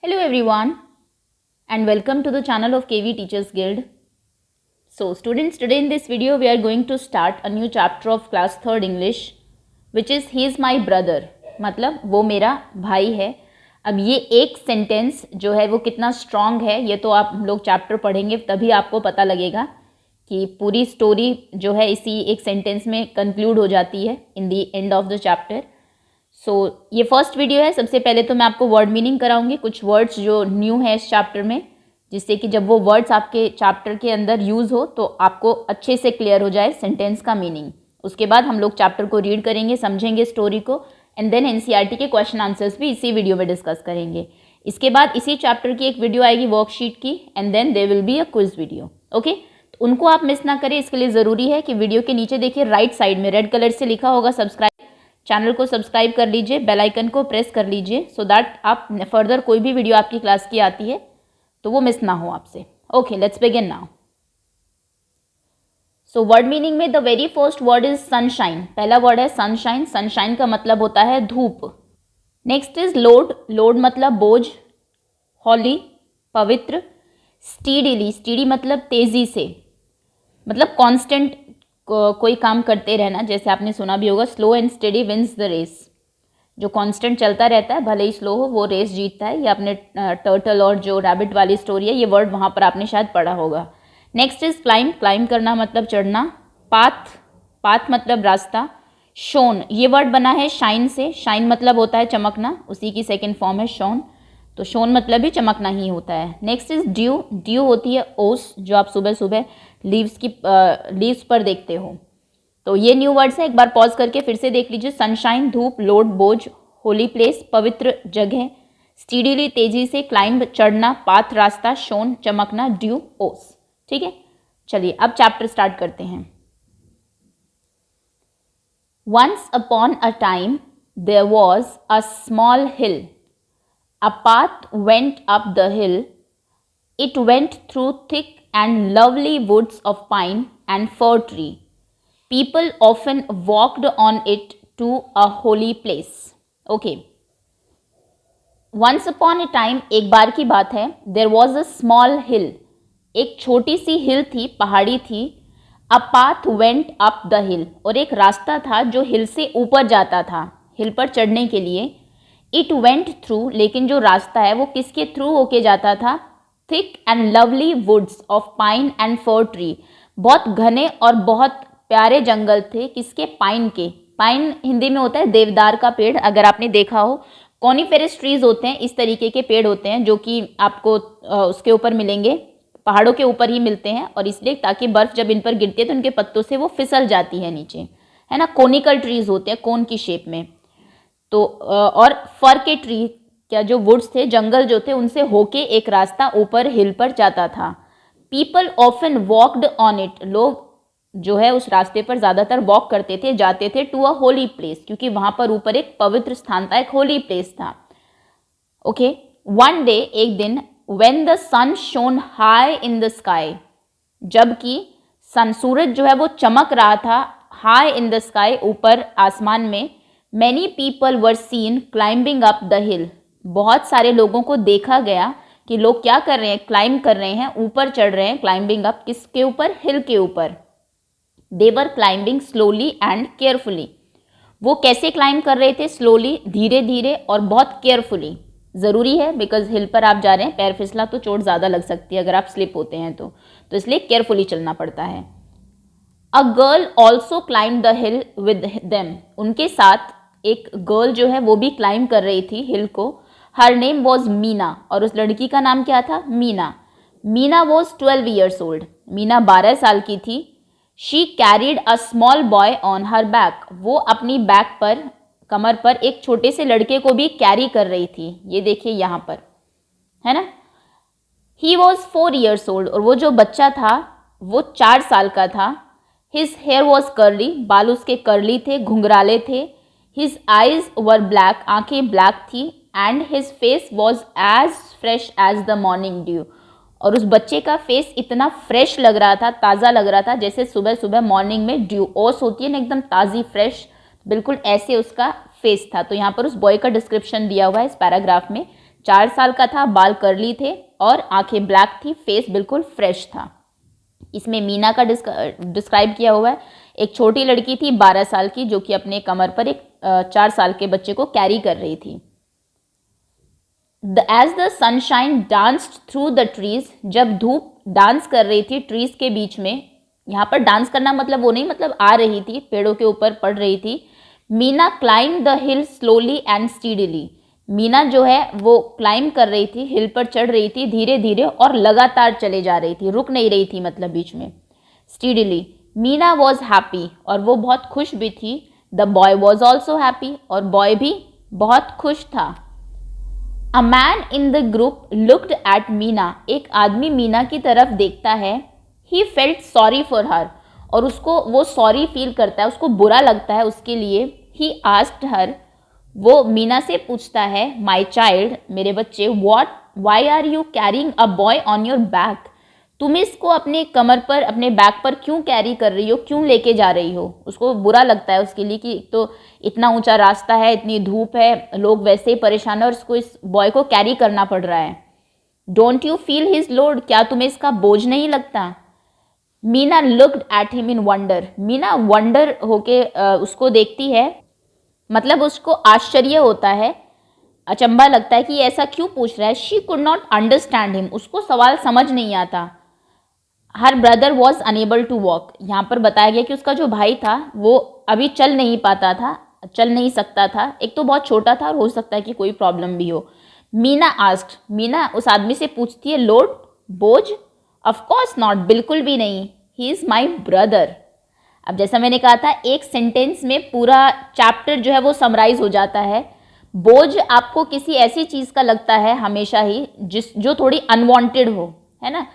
Hello everyone and welcome to the channel of KV Teachers Guild. So students, today in this video we are going to start a new chapter of class 3rd English which is he is my brother, मतलब वो मेरा भाई है. अब ये एक sentence जो है वो कितना स्ट्रॉन्ग है ये तो आप लोग चैप्टर पढ़ेंगे तभी आपको पता लगेगा कि पूरी स्टोरी जो है इसी एक सेंटेंस में कंक्लूड हो जाती है इन दी एंड ऑफ द चैप्टर. सो ये फर्स्ट वीडियो है. सबसे पहले तो मैं आपको वर्ड मीनिंग कराऊंगी, कुछ वर्ड्स जो न्यू है इस चैप्टर में, जिससे कि जब वो वर्ड्स आपके चैप्टर के अंदर यूज़ हो तो आपको अच्छे से क्लियर हो जाए सेंटेंस का मीनिंग. उसके बाद हम लोग चैप्टर को रीड करेंगे, समझेंगे स्टोरी को, एंड देन एनसीईआरटी के क्वेश्चन आंसर्स भी इसी वीडियो में डिस्कस करेंगे. इसके बाद इसी चैप्टर की एक वीडियो आएगी वर्कशीट की, and then there will be a quiz video. Okay, तो उनको आप मिस ना करें. इसके लिए ज़रूरी है कि वीडियो के नीचे देखिए राइट साइड में रेड कलर से लिखा होगा सब्सक्राइब. चैनल को सब्सक्राइब कर लीजिए, बेल आइकन को प्रेस कर लीजिए सो दैट आप फर्दर कोई भी वीडियो आपकी क्लास की आती है तो वो मिस ना हो आपसे. Okay, let's begin now. So word meaning में the very first word is sunshine. पहला वर्ड है सनशाइन. सनशाइन का मतलब होता है धूप. Next is load. लोड मतलब बोझ. हॉली पवित्र. स्टीडीली. स्टीडी मतलब तेजी से, मतलब कांस्टेंट कोई काम करते रहना. जैसे आपने सुना भी होगा, slow and steady wins the race. जो कांस्टेंट चलता रहता है भले ही स्लो हो वो रेस जीतता है. ये आपने टर्टल और जो रैबिट वाली स्टोरी है ये वर्ड वहाँ पर आपने शायद पढ़ा होगा. Next is climb. क्लाइम करना मतलब चढ़ना. पाथ. पाथ मतलब रास्ता. शोन. ये वर्ड बना है शाइन से. शाइन मतलब होता है चमकना, उसी की सेकेंड फॉर्म है शोन. तो शोन मतलब भी चमकना ही होता है. Next is due. ड्यू होती है ओस, जो आप सुबह सुबह लीव्स पर देखते हो. तो ये न्यू वर्ड्स है, एक बार पॉज करके फिर से देख लीजिए. सनशाइन धूप, लोड बोझ, होली प्लेस पवित्र जगह, स्टीडीली तेजी से, क्लाइंब चढ़ना, पाथ रास्ता, शोन चमकना, ड्यू ओस. ठीक है, चलिए अब चैप्टर स्टार्ट करते हैं. Once upon a time there was a small hill. A path went up the hill. It went through thick and lovely woods of pine and fir tree. People often walked on it to a holy place. Okay. Once upon a time, एक बार की बात है. There was a small hill. एक छोटी सी हिल थी, पहाड़ी थी. A path went up the hill. और एक रास्ता था जो हिल से ऊपर जाता था, हिल पर चढ़ने के लिए. इट वेंट थ्रू, लेकिन जो रास्ता है वो किसके थ्रू होके जाता था? Thick and lovely woods of pine and fir tree. बहुत घने और बहुत प्यारे जंगल थे. किसके? पाइन के. पाइन हिंदी में होता है देवदार का पेड़. अगर आपने देखा हो, कॉनिफेरस ट्रीज होते हैं, इस तरीके के पेड़ होते हैं जो कि आपको उसके ऊपर मिलेंगे, पहाड़ों के ऊपर ही मिलते हैं. और इसलिए ताकि बर्फ जब इन पर गिरती है तो उनके पत्तों से वो फिसल जाती है नीचे, है ना. कोनिकल ट्रीज होते हैं, कोन की शेप में. तो और फर के ट्री क्या जो वुड्स थे, जंगल जो थे, उनसे होके एक रास्ता ऊपर हिल पर जाता था. People often walked on it. लोग जो है उस रास्ते पर ज़्यादातर वॉक करते थे, जाते थे. टू अ होली प्लेस, क्योंकि वहाँ पर ऊपर एक पवित्र स्थान था, एक होली प्लेस था. ओके. वन डे, एक दिन, when the sun shone high in the sky. जबकि सूरज जो है वो चमक रहा था हाई इन द स्काई, ऊपर आसमान में. Many people were seen climbing up the hill. बहुत सारे लोगों को देखा गया कि लोग क्या कर रहे हैं? क्लाइंब कर रहे हैं, ऊपर चढ़ रहे हैं. क्लाइंबिंग अप किसके ऊपर? हिल के ऊपर. They were climbing slowly and carefully. वो कैसे क्लाइंब कर रहे थे? स्लोली, धीरे धीरे और बहुत केयरफुली. ज़रूरी है बिकॉज हिल पर आप जा रहे हैं, पैर फिसला तो चोट ज़्यादा लग सकती है अगर आप स्लिप होते हैं तो इसलिए केयरफुली चलना पड़ता है. A girl also climb the hill with them. उनके साथ एक गर्ल जो है वो भी क्लाइंब कर रही थी हिल को. Her name was Meena. और उस लड़की का नाम क्या था? Meena. Meena was 12 years old. Meena 12 साल की थी. She carried a small boy on her back. वो अपनी बैक पर, कमर पर एक छोटे से लड़के को भी कैरी कर रही थी. ये देखिए यहाँ पर, है ना. He was 4 years old. और वो जो बच्चा था वो 4 साल का था. His hair was curly. बाल उसके कर्ली थे, घुंघराले थे. His eyes were black. आंखें ब्लैक थी. And his face was as fresh as the morning dew. और उस बच्चे का फेस इतना फ्रेश लग रहा था, ताज़ा लग रहा था, जैसे सुबह सुबह मॉर्निंग में ड्यू ओस होती है ना, एकदम ताज़ी फ्रेश, बिल्कुल ऐसे उसका फेस था. तो यहाँ पर उस बॉय का डिस्क्रिप्शन दिया हुआ है इस पैराग्राफ में. 4 साल का था, बाल कर्ली थे और आंखें ब्लैक थी, फेस बिल्कुल फ्रेश था। इसमें मीना का डिस्क्राइब किया हुआ है। एक छोटी लड़की थी 12 साल की, जो कि अपने कमर पर एक 4 साल के बच्चे को कैरी कर रही थी। As the sunshine danced through the trees, जब धूप डांस कर रही थी ट्रीज के बीच में, यहाँ पर डांस करना मतलब वो नहीं, मतलब आ रही थी, पेड़ों के ऊपर पड़ रही थी। Meena climb the hill slowly and steadily, Meena जो है वो क्लाइंब कर रही थी, हिल पर चढ़ रही थी धीरे धीरे और लगातार चले जा रही थी, रुक नहीं रही थी मतलब बीच में। स्टीडीली, मीना वॉज हैप्पी, और वो बहुत खुश भी थी। The boy was also happy, और बॉय भी बहुत खुश था। A man in the group looked at Meena, एक आदमी मीना की तरफ देखता है। He felt sorry for her, और उसको वो सॉरी फील करता है, उसको बुरा लगता है उसके लिए। ही आस्क्ड हर, वो मीना से पूछता है, माई चाइल्ड, मेरे बच्चे, what why are you carrying a boy on your back, तुम इसको अपने कमर पर, अपने बैक पर क्यों कैरी कर रही हो, क्यों लेके जा रही हो। उसको बुरा लगता है उसके लिए कि तो इतना ऊंचा रास्ता है, इतनी धूप है, लोग वैसे ही परेशान है और उसको इस बॉय को कैरी करना पड़ रहा है। Don't you feel his load, क्या तुम्हें इसका बोझ नहीं लगता। Meena looked at him in wonder, Meena wonder होके उसको देखती है, मतलब उसको आश्चर्य होता है, अचंभा लगता है कि ये ऐसा क्यों पूछ रहा है। She could not understand him, उसको सवाल समझ नहीं आता। Her brother was unable to walk, यहाँ पर बताया गया कि उसका जो भाई था वो अभी चल नहीं पाता था, चल नहीं सकता था, एक तो बहुत छोटा था और हो सकता है कि कोई प्रॉब्लम भी हो। मीना आस्क्ड, मीना उस आदमी से पूछती है, लोड, बोझ, ऑफ कोर्स नॉट, बिल्कुल भी नहीं, ही इज़ माई ब्रदर। अब जैसा मैंने कहा था, एक सेंटेंस में पूरा चैप्टर जो है वो समराइज हो जाता है। बोझ आपको किसी ऐसी चीज़ का लगता है हमेशा ही जो थोड़ी अनवांटेड हो, है ना।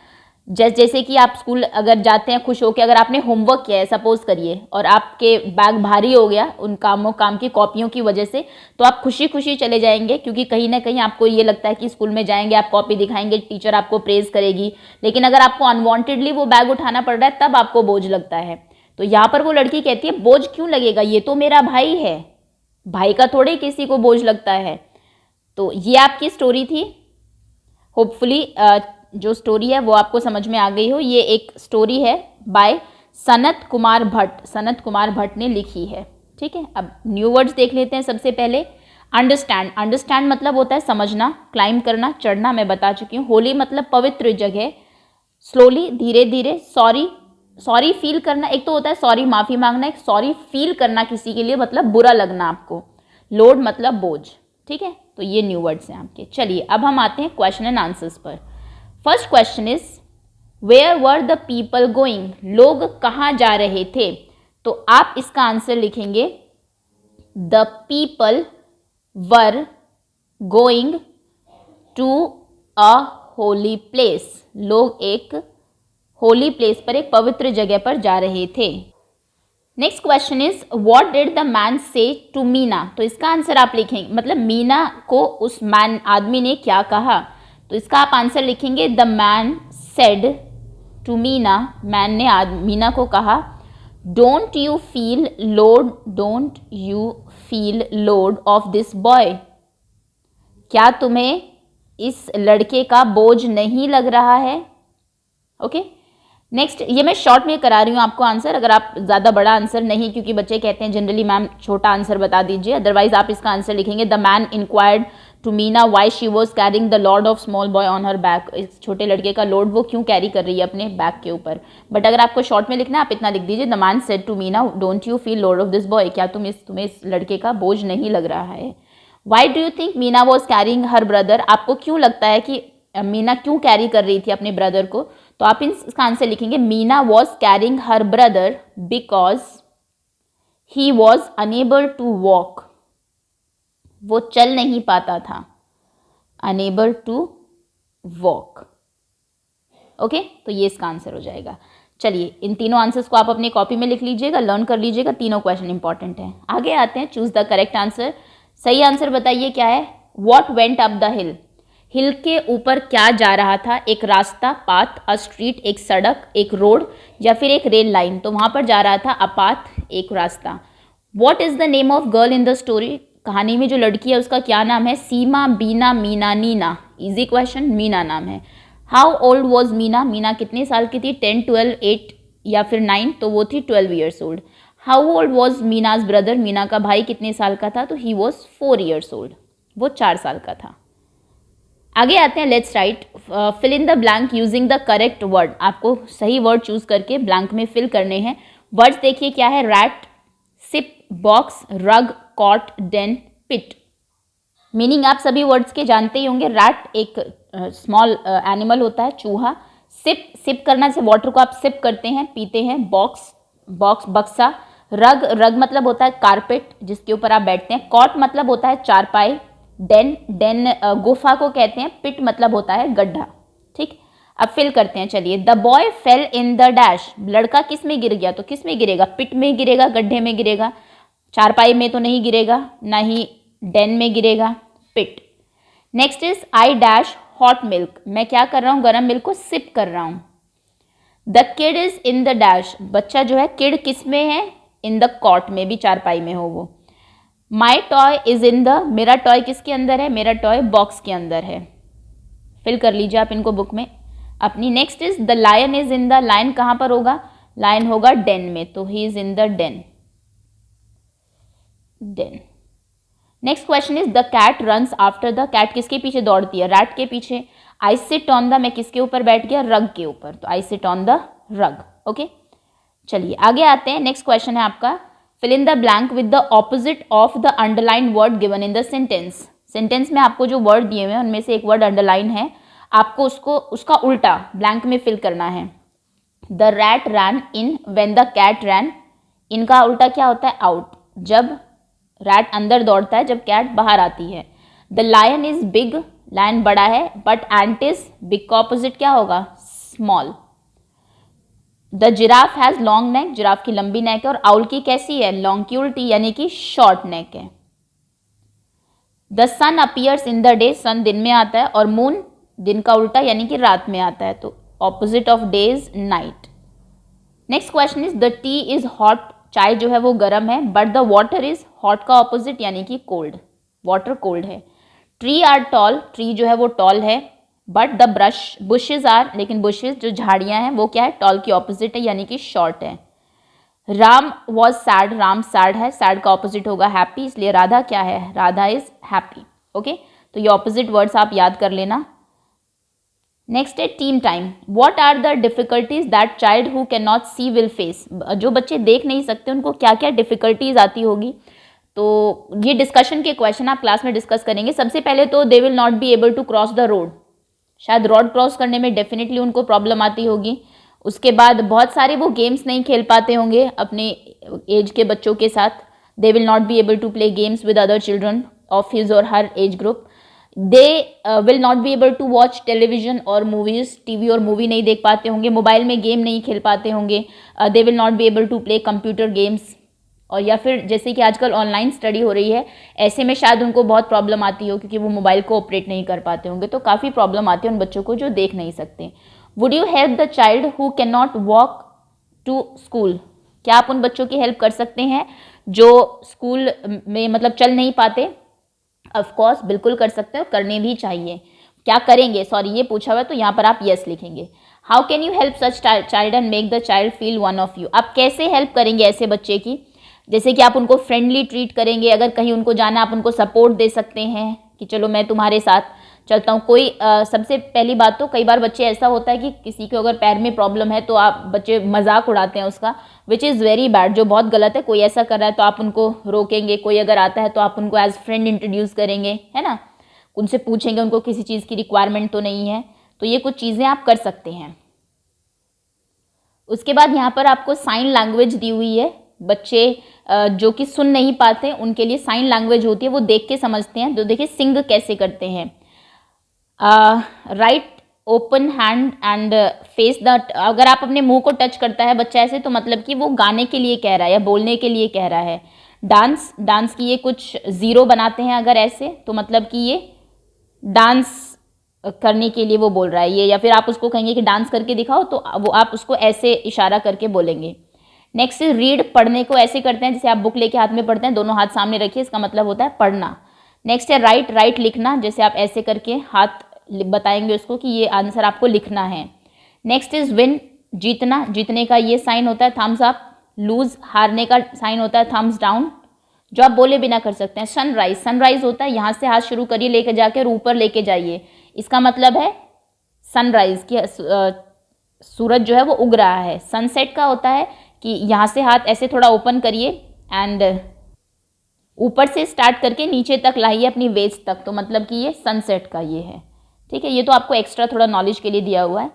जैसे कि आप स्कूल अगर जाते हैं खुश होकर, अगर आपने होमवर्क किया है सपोज करिए और आपके बैग भारी हो गया उन काम की कॉपियों की वजह से, तो आप खुशी खुशी चले जाएंगे, क्योंकि कहीं ना कहीं आपको ये लगता है कि स्कूल में जाएंगे, आप कॉपी दिखाएंगे, टीचर आपको प्रेज करेगी। लेकिन अगर आपको अनवांटेडली वो बैग उठाना पड़ रहा है तब आपको बोझ लगता है। तो यहाँ पर वो लड़की कहती है, बोझ क्यों लगेगा, ये तो मेरा भाई है, भाई का थोड़े किसी को बोझ लगता है। तो ये आपकी स्टोरी थी। होपफुली जो स्टोरी है वो आपको समझ में आ गई हो। ये एक स्टोरी है बाय सनत कुमार भट्ट, सनत कुमार भट्ट ने लिखी है। ठीक है, अब न्यू वर्ड्स देख लेते हैं। सबसे पहले अंडरस्टैंड, अंडरस्टैंड मतलब होता है समझना, क्लाइंब करना, चढ़ना, मैं बता चुकी हूँ। होली मतलब पवित्र जगह, स्लोली धीरे धीरे, सॉरी, सॉरी फील करना, एक तो होता है सॉरी माफ़ी मांगना, एक सॉरी फील करना किसी के लिए मतलब बुरा लगना आपको। लोड मतलब बोझ। ठीक है, तो ये न्यू वर्ड्स हैं आपके। चलिए अब हम आते हैं क्वेश्चन एंड आंसर्स पर। First question is, where were the people going, लोग कहाँ जा रहे थे। तो आप इसका आंसर लिखेंगे, the people were going to a holy place, लोग एक होली प्लेस पर, एक पवित्र जगह पर जा रहे थे। Next question is, what did the man से टू मीना, तो इसका आंसर आप लिखेंगे, मतलब मीना को उस मैन आदमी ने क्या कहा। तो इसका आप आंसर लिखेंगे, the man said to Meena, man ने मीना को कहा, don't you feel load, don't you feel load of this boy, क्या तुम्हें इस लड़के का बोझ नहीं लग रहा है। ओके, नेक्स्ट, ये मैं शॉर्ट में करा रही हूँ आपको आंसर, अगर आप ज़्यादा बड़ा आंसर नहीं, क्योंकि बच्चे कहते हैं जनरली मैम छोटा आंसर बता दीजिए, अदरवाइज आप इसका आंसर लिखेंगे, the man inquired to Meena why she was carrying the load of small boy on her back, इस छोटे लड़के का लोड वो क्यों कैरी कर रही है अपने बैक के ऊपर। बट अगर आपको शॉर्ट में लिखना है आप इतना लिख दीजिए, the man said to Meena, don't you feel load of this boy, क्या तुम्हें इस लड़के का बोझ नहीं लग रहा है। Why do you think Meena was carrying her brother, आपको क्यों लगता है कि मीना क्यों कैरी कर रही थी अपने ब्रदर को। तो आप इसका आंसर लिखेंगे, Meena was carrying her brother because he was unable to walk, वो चल नहीं पाता था, अनेबल टू वॉक। ओके, तो ये इसका आंसर हो जाएगा। चलिए इन तीनों आंसर्स को आप अपनी कॉपी में लिख लीजिएगा, लर्न कर लीजिएगा, तीनों क्वेश्चन इंपॉर्टेंट हैं। आगे आते हैं, चूज द करेक्ट आंसर। सही आंसर बताइए क्या है। What went up the hill, hill के ऊपर क्या जा रहा था, एक रास्ता, पाथ, अ स्ट्रीट एक सड़क, एक रोड, या फिर एक रेल लाइन। तो वहाँ पर जा रहा था अ पाथ, एक रास्ता। What is the name of girl in the story, कहानी में जो लड़की है उसका क्या नाम है? सीमा, बीना, मीना, नीना। इजी क्वेश्चन, मीना नाम है। How old was Meena? Meena कितने साल की थी? 10, 12, 8 या फिर 9? तो वो थी 12 years old. How old was Meena's brother? Meena का भाई कितने साल का था? तो ही वॉज 4 ईयर्स ओल्ड, वो 4 साल का था। आगे आते हैं, let's write fill in the blank using the correct word. आपको सही वर्ड चूज करके ब्लैंक में फिल करने हैं। वर्ड्स देखिए क्या है? Rat, sip, box, rug, cot, den, pit. Meaning आप सभी वर्ड्स के जानते ही होंगे। रैट एक स्मॉल एनिमल होता है, चूहा। सिप, सिप करना से वाटर को आप सिप करते हैं, पीते हैं। बॉक्स, बॉक्स बक्सा। रग, रग मतलब होता है कारपेट जिसके ऊपर आप बैठते हैं। कॉट मतलब होता है चारपाई। डेन, डेन गुफा को कहते हैं। पिट मतलब होता है गड्ढा। ठीक, अब फिल करते हैं। चलिए, the boy fail in the dash. लड़का किस में गिर गया? तो किस में गिरेगा? पिट में गिरेगा, गड्ढे में गिरेगा। चारपाई में तो नहीं गिरेगा, ना ही डेन में गिरेगा, pit. Next is I dash hot milk. मैं क्या कर रहा हूँ? गर्म मिल्क को सिप कर रहा हूँ। The kid is in the dash. बच्चा जो है, किड किस में है? इन द कॉट में, भी चारपाई में हो वो। माई टॉय इज इन द, मेरा टॉय किसके अंदर है? मेरा टॉय बॉक्स के अंदर है। फिल कर लीजिए आप इनको बुक में अपनी। Next is the lion is in the, lion कहाँ पर होगा? लायन होगा डेन में, तो he is in the den, den. Next question is the cat runs after the. Cat किसके पीछे दौड़ती है? रैट के पीछे। आई सिट ऑन द, मैं किसके ऊपर बैठ गया? रग के ऊपर, तो I sit on the rug. Okay, चलिए आगे आते हैं। नेक्स्ट क्वेश्चन है आपका, fill in the blank with the opposite of the underline word given in the sentence. Sentence में आपको जो वर्ड दिए हुए हैं उनमें से एक वर्ड अंडरलाइन है, आपको उसका उल्टा ब्लैंक में फिल करना है। The rat ran in when the cat ran. इनका उल्टा क्या होता है? आउट, जब रैट अंदर दौड़ता है, जब कैट बाहर आती है। The lion is big, lion बड़ा है, बट एंट इज बिग का ऑपोजिट क्या होगा? Small. The giraffe has long neck, giraffe की लंबी नेक है, और आउल की कैसी है? लॉन्ग की उल्टी, यानी कि शॉर्ट नेक है। The sun appears in the day, sun दिन में आता है, और मून दिन का उल्टा यानी कि रात में आता है, तो opposite of day is night. Next question is the T is hot, चाय जो है वो गर्म है, but the water is hot का ऑपोजिट यानी कि कोल्ड, वाटर कोल्ड है। ट्री आर टॉल, ट्री जो है वो टॉल है, बट द बुशेज आर, लेकिन बुशेज जो झाड़ियां हैं वो क्या है? टॉल की ऑपोजिट है यानी कि शॉर्ट है। Ram was sad, Ram sad है, सैड का ऑपोजिट होगा हैप्पी, इसलिए राधा क्या है? Radha is happy. ओके, तो ये ऑपोजिट वर्ड्स आप याद कर लेना। नेक्स्ट है team time. What are the difficulties that child who can not see will face. जो बच्चे देख नहीं सकते उनको क्या क्या डिफिकल्टीज आती होगी, तो ये डिस्कशन के क्वेश्चन आप क्लास में डिस्कस करेंगे। सबसे पहले तो they will not be able to cross the road, शायद रोड क्रॉस करने में डेफिनेटली उनको प्रॉब्लम आती होगी। उसके बाद बहुत सारे वो गेम्स नहीं खेल पाते होंगे अपने एज के बच्चों के साथ। They will not be able to play games with other children of his or her age group. They will not be able to watch television or movies, TV और मूवी नहीं देख पाते होंगे, मोबाइल में गेम नहीं खेल पाते होंगे। They will not be able to play computer games, और या फिर जैसे कि आजकल ऑनलाइन स्टडी हो रही है, ऐसे में शायद उनको बहुत प्रॉब्लम आती हो क्योंकि वो मोबाइल को ऑपरेट नहीं कर पाते होंगे, तो काफ़ी प्रॉब्लम आती है उन बच्चों को जो देख नहीं सकते। Would you help the child who can not walk to school. क्या आप उन बच्चों की हेल्प कर सकते हैं जो स्कूल में मतलब चल नहीं पाते? ऑफकोर्स बिल्कुल कर सकते हो, करने भी चाहिए। क्या करेंगे, सॉरी ये पूछा हुआ है तो यहाँ पर आप यस लिखेंगे। How can you help such child and make the child feel one of you. आप कैसे हेल्प करेंगे ऐसे बच्चे की? जैसे कि आप उनको फ्रेंडली ट्रीट करेंगे, अगर कहीं उनको जाना आप उनको सपोर्ट दे सकते हैं कि चलो मैं तुम्हारे साथ चलता हूँ। कोई सबसे पहली बात तो कई बार बच्चे ऐसा होता है कि किसी को अगर पैर में प्रॉब्लम है तो आप बच्चे मजाक उड़ाते हैं उसका, विच इज़ वेरी बैड, जो बहुत गलत है। कोई ऐसा कर रहा है तो आप उनको रोकेंगे, कोई अगर आता है तो आप उनको एज फ्रेंड इंट्रोड्यूस करेंगे, है ना, उनसे पूछेंगे उनको किसी चीज़ की रिक्वायरमेंट तो नहीं है। तो ये कुछ चीज़ें आप कर सकते हैं। उसके बाद यहाँ पर आपको साइन लैंग्वेज दी हुई है। बच्चे जो कि सुन नहीं पाते उनके लिए साइन लैंग्वेज होती है, वो देख के समझते हैं। तो देखिए सिंग कैसे करते हैं, right open hand and face the. अगर आप अपने मुंह को टच करता है बच्चा ऐसे, तो मतलब कि वो गाने के लिए कह रहा है या बोलने के लिए कह रहा है। डांस, डांस की ये कुछ जीरो बनाते हैं अगर ऐसे, तो मतलब कि ये डांस करने के लिए वो बोल रहा है ये, या फिर आप उसको कहेंगे कि डांस करके दिखाओ तो वो आप उसको ऐसे इशारा करके बोलेंगे। नेक्स्ट इज रीड, पढ़ने को ऐसे करते हैं जैसे आप बुक लेके हाथ में पढ़ते हैं, दोनों हाथ सामने रखिए, इसका मतलब होता है पढ़ना। नेक्स्ट है राइट, राइट लिखना, जैसे आप ऐसे करके हाथ बताएंगे उसको कि ये आंसर आपको लिखना है। नेक्स्ट इज विन, जीतना, जीतने का ये साइन होता है थम्स अप। लूज, हारने का साइन होता है थम्स डाउन, जो आप बोले बिना कर सकते हैं। सनराइज, सनराइज होता है यहाँ से हाथ शुरू करिए लेके जाके और ऊपर लेके जाइए, इसका मतलब है सनराइज की सूरज जो है वो उग रहा है। सनसेट का होता है कि यहाँ से हाथ ऐसे थोड़ा ओपन करिए एंड ऊपर से स्टार्ट करके नीचे तक लाइए अपनी वेस्ट तक, तो मतलब कि ये सनसेट का ये है। ठीक है, ये तो आपको एक्स्ट्रा थोड़ा नॉलेज के लिए दिया हुआ है।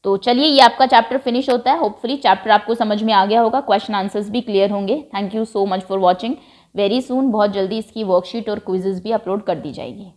तो चलिए ये आपका चैप्टर फिनिश होता है। होपफुली चैप्टर आपको समझ में आ गया होगा, क्वेश्चन आंसर्स भी क्लियर होंगे। Thank you so much for watching. Very soon, बहुत जल्दी इसकी वर्कशीट और क्विजेज भी अपलोड कर दी जाएगी।